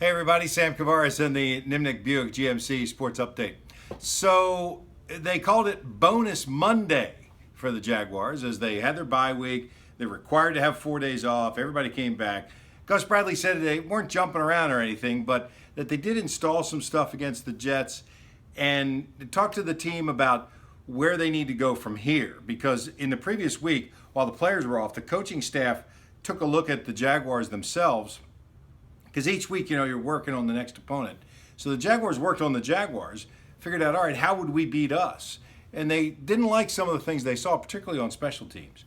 Hey everybody, Sam Kavaris in the Nimnicht Buick GMC Sports Update. So they called it Bonus Monday for the Jaguars as they had their bye week. They're required to have 4 days off. Everybody came back. Gus Bradley said they weren't jumping around or anything, but that they did install some stuff against the Jets and talk to the team about where they need to go from here. Because in the previous week, while the players were off, the coaching staff took a look at the Jaguars themselves. Because each week, you're working on the next opponent. So the Jaguars worked on the Jaguars, figured out, all right, how would we beat us? And they didn't like some of the things they saw, particularly on special teams.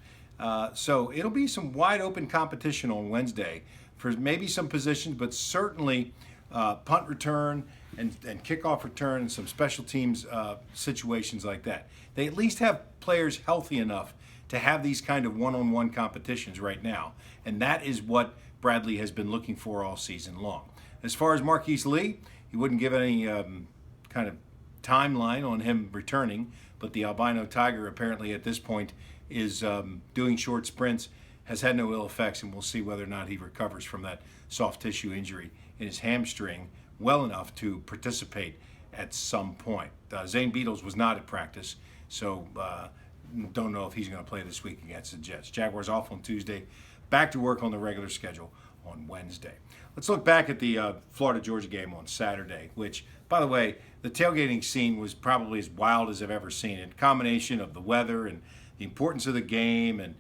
So it'll be some wide open competition on Wednesday for maybe some positions, but certainly punt return and kickoff return and some special teams situations like that. They at least have players healthy enough to have these kind of one-on-one competitions right now. And that is what Bradley has been looking for all season long. As far as Marquise Lee, he wouldn't give any kind of timeline on him returning, but the albino tiger apparently at this point is doing short sprints, has had no ill effects, and we'll see whether or not he recovers from that soft tissue injury in his hamstring well enough to participate at some point. Zane Beadles was not at practice, so don't know if he's going to play this week against the Jets. Jaguars off on Tuesday, back to work on the regular schedule on Wednesday. Let's look back at the Florida-Georgia game on Saturday, which, by the way, the tailgating scene was probably as wild as I've ever seen it. Combination of the weather and the importance of the game, and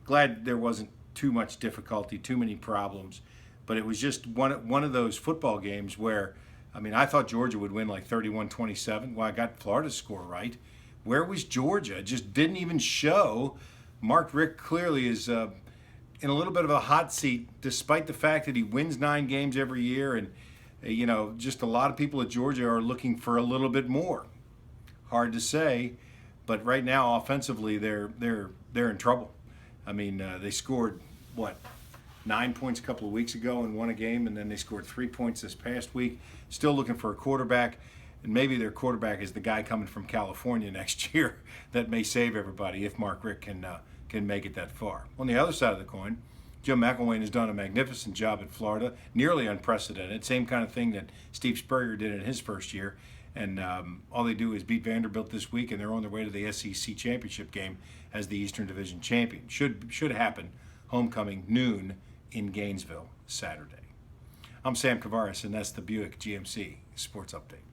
glad there wasn't too much difficulty, too many problems. But it was just one of those football games where, I thought Georgia would win like 31-27. Well, I got Florida's score right. Where was Georgia? It just didn't even show. Mark Richt clearly is in a little bit of a hot seat, despite the fact that he wins 9 games every year, and just a lot of people at Georgia are looking for a little bit more. Hard to say, but right now offensively they're in trouble. They scored 9 points a couple of weeks ago and won a game, and then they scored 3 points this past week. Still looking for a quarterback, and maybe their quarterback is the guy coming from California next year that may save everybody if Mark Richt can make it that far. On the other side of the coin, Jim McElwain has done a magnificent job at Florida, nearly unprecedented. Same kind of thing that Steve Spurrier did in his first year. And all they do is beat Vanderbilt this week, and they're on their way to the SEC championship game as the Eastern Division champion. Should happen homecoming noon in Gainesville Saturday. I'm Sam Kavaris, and that's the Buick GMC Sports Update.